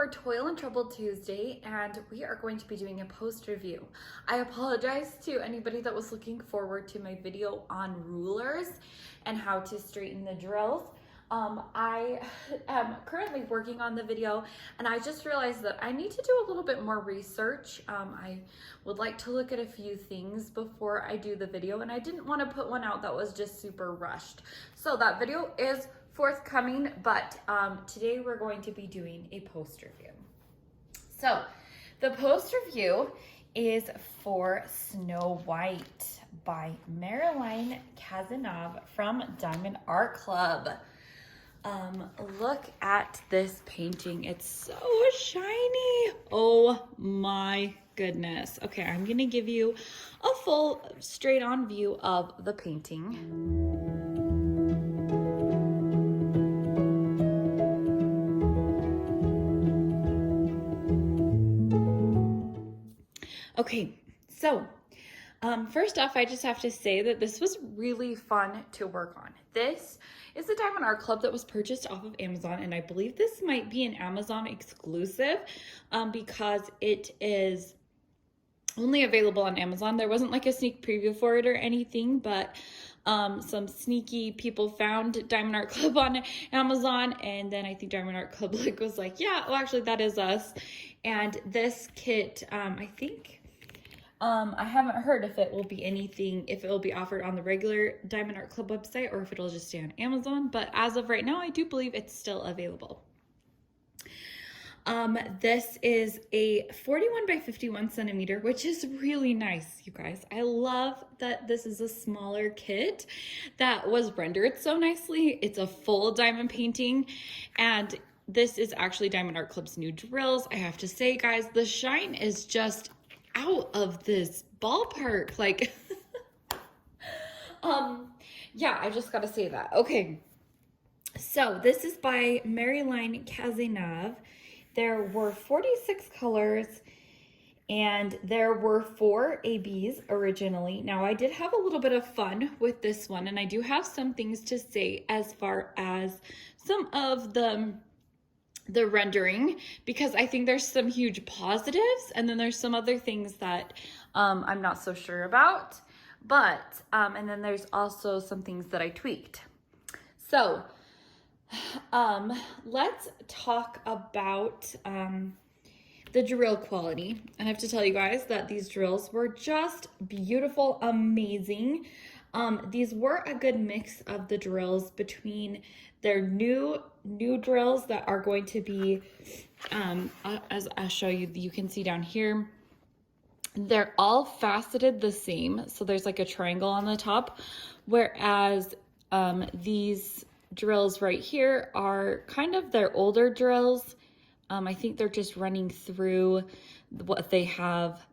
for Toil and Trouble Tuesday, and we are going to be doing a post review. I apologize to anybody that was looking forward to my video on rulers and how to straighten the drills. I am currently working on the video, and I just realized that I need to do a little bit more research. I would like to look at a few things before I do the video, and I didn't want to put one out that was just super rushed. So that video is forthcoming, but today we're going to be doing a post review. So the post review is for Snow White by Maryline Cazenave from Diamond Art Club. Look at this painting. It's so shiny. Oh my goodness. Okay, I'm gonna give you a full straight on view of the painting. Okay, so first off, I just have to say that this was really fun to work on. This is the Diamond Art Club that was purchased off of Amazon, and I believe this might be an Amazon exclusive because it is only available on Amazon. There wasn't like a sneak preview for it or anything, but some sneaky people found Diamond Art Club on Amazon, and then I think Diamond Art Club was like, yeah, well, actually that is us. And this kit, I think, I haven't heard if it will be anything, if it will be offered on the regular Diamond Art Club website or if it'll just stay on Amazon, but as of right now, I do believe it's still available. This is a 41 by 51 centimeter, which is really nice, you guys. I love that this is a smaller kit that was rendered so nicely. It's a full diamond painting, and this is actually Diamond Art Club's new drills. I have to say, guys, the shine is just out of this ballpark. Like, yeah, I just gotta say that. Okay, so this is by Maryline Cazenave. There were 46 colors, and there were 4 ABs originally. Now, I did have a little bit of fun with this one, and I do have some things to say as far as some of the rendering, because I think there's some huge positives, and then there's some other things that I'm not so sure about, but and then there's also some things that I tweaked. So let's talk about the drill quality. And I have to tell you guys that these drills were just beautiful, amazing. These were a good mix of the drills between their new drills that are going to be, as I'll show you, you can see down here, they're all faceted the same. So there's like a triangle on the top, whereas these drills right here are kind of their older drills. I think they're just running through what they have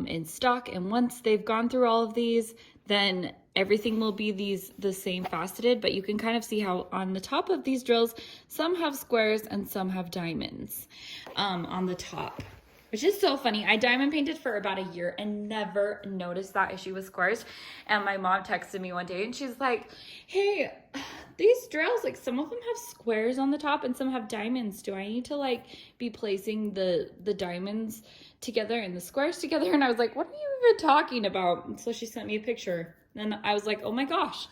in stock, and once they've gone through all of these, then everything will be the same faceted. But you can kind of see how on the top of these drills, some have squares and some have diamonds on the top, which is so funny. I diamond painted for about a year and never noticed that issue with squares. And my mom texted me one day and she's like, hey, these drills, like some of them have squares on the top and some have diamonds. Do I need to like be placing the diamonds together and the squares together? And I was like, what are you even talking about? And so she sent me a picture, and I was like, oh my gosh.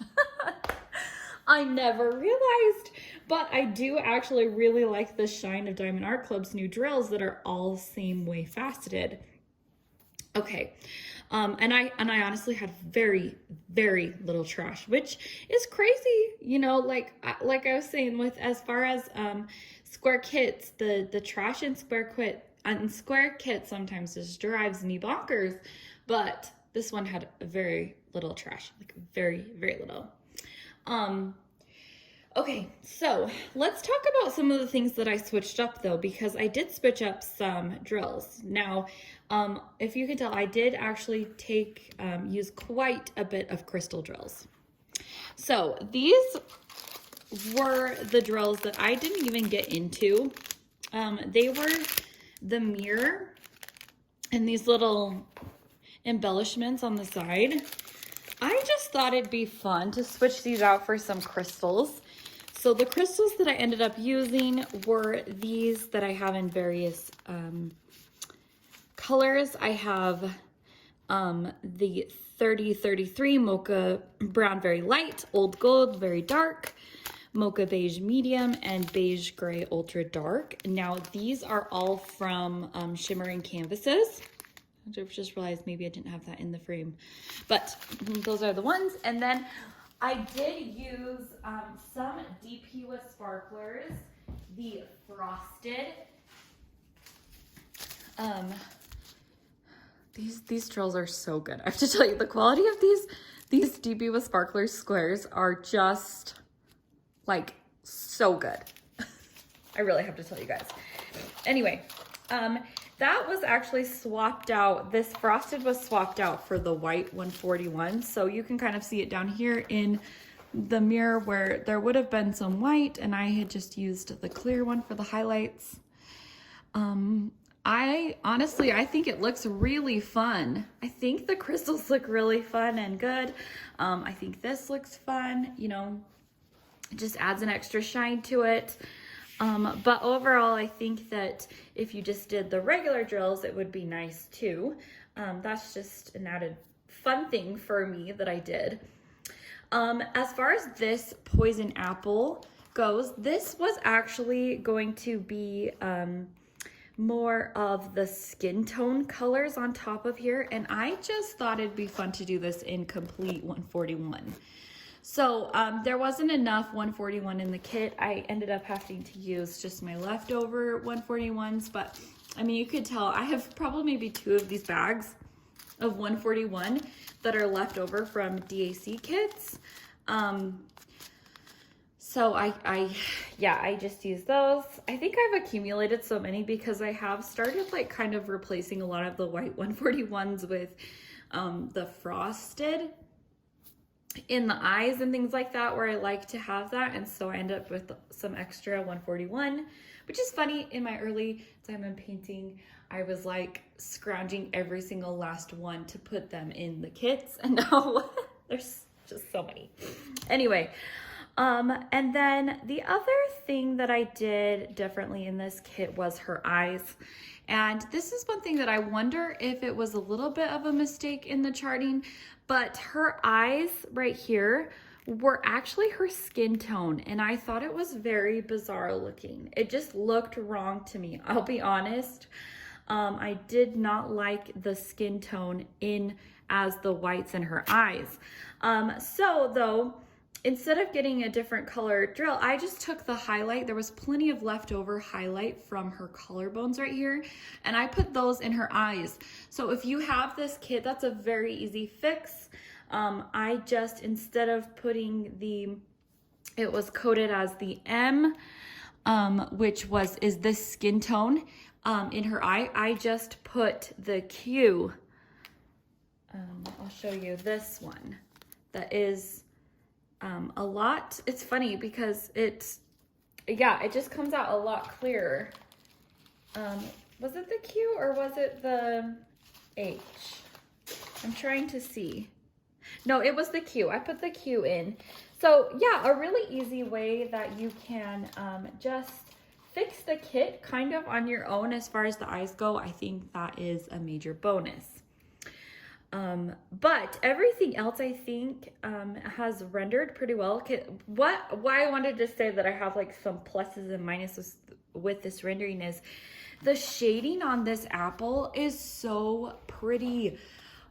I never realized, but I do actually really like the shine of Diamond Art Club's new drills that are all same way faceted. Okay, and I honestly had very, very little trash, which is crazy, you know, like I was saying, with as far as square kits, the trash in square kit sometimes just drives me bonkers, but this one had very little trash, like very, very little. Okay, so let's talk about some of the things that I switched up though, because I did switch up some drills. Now, if you can tell, I did actually use quite a bit of crystal drills. So these were the drills that I didn't even get into. They were the mirror and these little embellishments on the side. I just thought it'd be fun to switch these out for some crystals. So the crystals that I ended up using were these that I have in various colors. I have the 3033 Mocha Brown Very Light, Old Gold Very Dark, Mocha Beige Medium, and Beige Gray Ultra Dark. Now these are all from Shimmering Canvases. I just realized maybe I didn't have that in the frame, but those are the ones. And then I did use some DP with sparklers, the frosted. These drills are so good. I have to tell you, the quality of these DP with sparklers squares are just like so good. I really have to tell you guys. Anyway, that was actually swapped out. This frosted was swapped out for the white 141. So you can kind of see it down here in the mirror where there would have been some white, and I had just used the clear one for the highlights. I think it looks really fun. I think the crystals look really fun and good. I think this looks fun, you know, it just adds an extra shine to it. But overall, I think that if you just did the regular drills, it would be nice too. That's just an added fun thing for me that I did. As far as this poison apple goes, this was actually going to be more of the skin tone colors on top of here, and I just thought it'd be fun to do this in complete 141. So there wasn't enough 141 in the kit. I ended up having to use just my leftover 141s, but I mean, you could tell I have probably maybe 2 of these bags of 141 that are left over from DAC kits. So I just use those. I think I've accumulated so many because I have started like kind of replacing a lot of the white 141s with the frosted in the eyes and things like that, where I like to have that. And so I end up with some extra 141, which is funny. In my early time in painting, I was like scrounging every single last one to put them in the kits, and now there's just so many. Anyway, and then the other thing that I did differently in this kit was her eyes. And this is one thing that I wonder if it was a little bit of a mistake in the charting, but her eyes right here were actually her skin tone, and I thought it was very bizarre looking. It just looked wrong to me, I'll be honest. I did not like the skin tone in as the whites in her eyes. So though, instead of getting a different color drill, I just took the highlight. There was plenty of leftover highlight from her collarbones right here, and I put those in her eyes. So if you have this kit, that's a very easy fix. I just, instead of putting it was coded as the M, which is this skin tone in her eye, I just put the Q. I'll show you this one that is a lot. It's funny because it just comes out a lot clearer. Was it the Q or was it the H? I'm trying to see. No, it was the Q. I put the Q in. So yeah, a really easy way that you can just fix the kit kind of on your own as far as the eyes go. I think that is a major bonus. But everything else I think has rendered pretty well. Why I wanted to say that I have like some pluses and minuses with this rendering is the shading on this apple is so pretty.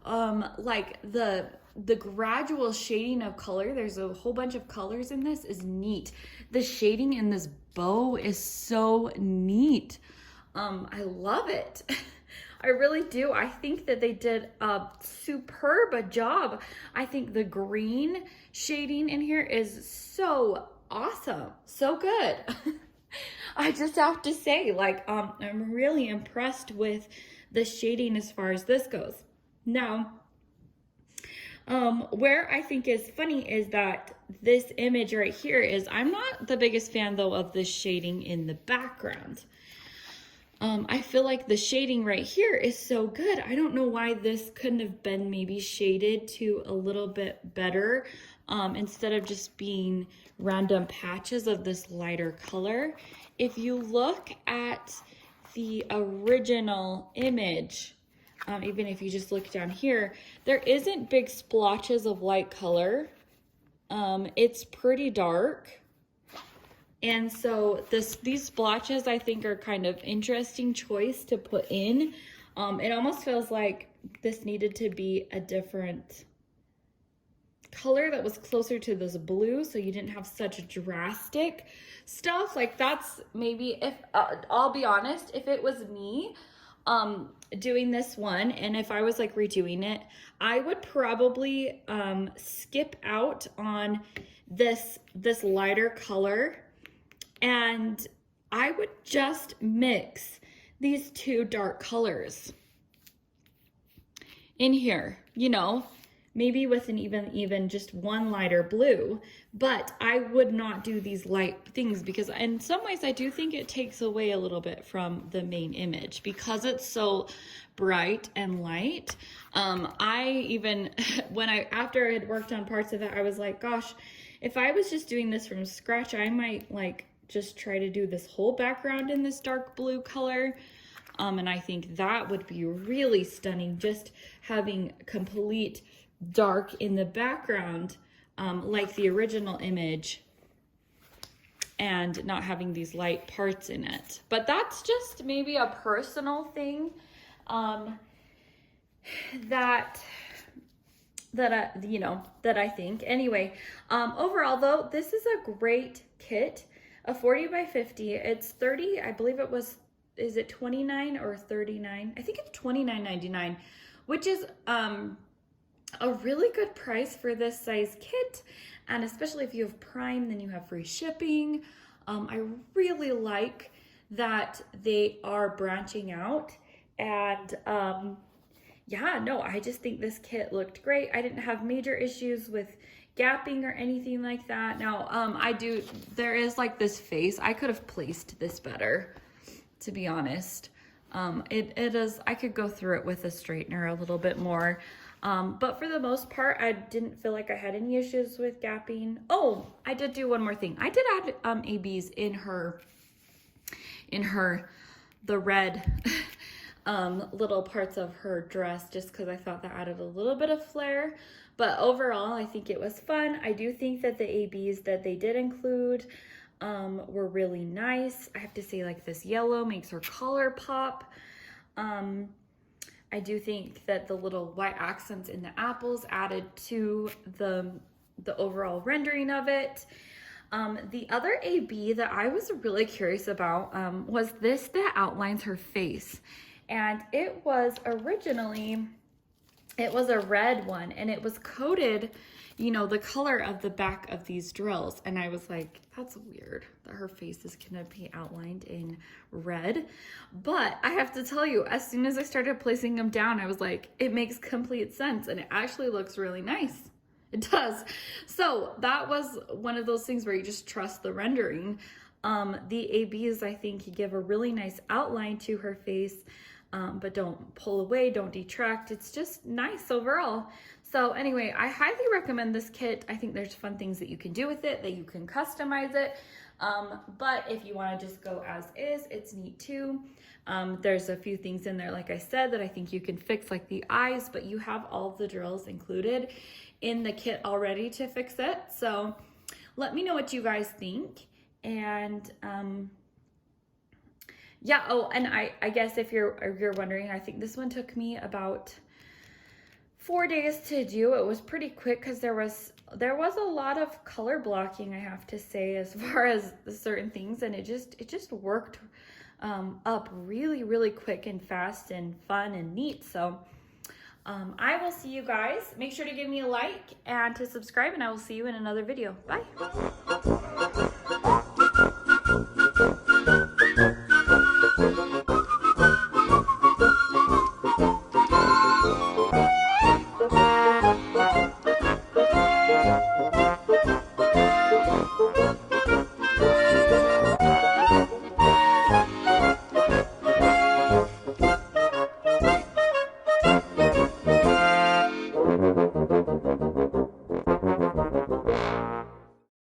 Like the gradual shading of color, there's a whole bunch of colors in this, is neat. The shading in this bow is so neat. I love it. I really do. I think that they did a superb job. I think the green shading in here is so awesome. So good. I just have to say, like, I'm really impressed with the shading as far as this goes. Now, where I think is funny is that this image right here is, I'm not the biggest fan though of the shading in the background. I feel like the shading right here is so good. I don't know why this couldn't have been maybe shaded to a little bit better instead of just being random patches of this lighter color. If you look at the original image, even if you just look down here, there isn't big splotches of light color. It's pretty dark. And so these splotches I think are kind of interesting choice to put in. It almost feels like this needed to be a different color that was closer to this blue, so you didn't have such drastic stuff. Like that's maybe, if I'll be honest, if it was me doing this one and if I was like redoing it, I would probably skip out on this lighter color, and I would just mix these two dark colors in here, you know, maybe with an even just one lighter blue. But I would not do these light things because in some ways I do think it takes away a little bit from the main image because it's so bright and light. I even, after I had worked on parts of it, I was like, gosh, if I was just doing this from scratch, I might like just try to do this whole background in this dark blue color. And I think that would be really stunning, just having complete dark in the background, like the original image, and not having these light parts in it. But that's just maybe a personal thing that I think. Anyway, overall though, this is a great kit, a 40 by 50. It's 30, I believe it was, is it 29 or 39? I think it's $29.99, which is a really good price for this size kit. And especially if you have Prime, then you have free shipping. I really like that they are branching out. And yeah, no, I just think this kit looked great. I didn't have major issues with gapping or anything like that. Now, there is like this face. I could have placed this better, to be honest. It is, I could go through it with a straightener a little bit more. But for the most part, I didn't feel like I had any issues with gapping. Oh, I did do one more thing. I did add ABs in the red little parts of her dress, just because I thought that added a little bit of flair. But overall, I think it was fun. I do think that the ABs that they did include were really nice. I have to say, like, this yellow makes her color pop. I do think that the little white accents in the apples added to the overall rendering of it. The other AB that I was really curious about was this that outlines her face. And it was originally, it was a red one, and it was coated, you know, the color of the back of these drills. And I was like, that's weird that her face is gonna be outlined in red. But I have to tell you, as soon as I started placing them down, I was like, it makes complete sense, and it actually looks really nice. It does. So that was one of those things where you just trust the rendering. The ABs, I think, give a really nice outline to her face, but don't pull away, don't detract. It's just nice overall. So anyway, I highly recommend this kit. I think there's fun things that you can do with it, that you can customize it. But if you want to just go as is, it's neat too. There's a few things in there, like I said, that I think you can fix, like the eyes, but you have all of the drills included in the kit already to fix it. So let me know what you guys think. And yeah, oh, and I guess if you're wondering, I think this one took me about 4 days to do. It was pretty quick because there was a lot of color blocking, I have to say, as far as certain things, and it just worked up really, really quick and fast and fun and neat. So I will see you guys. Make sure to give me a like and to subscribe, and I will see you in another video. Bye.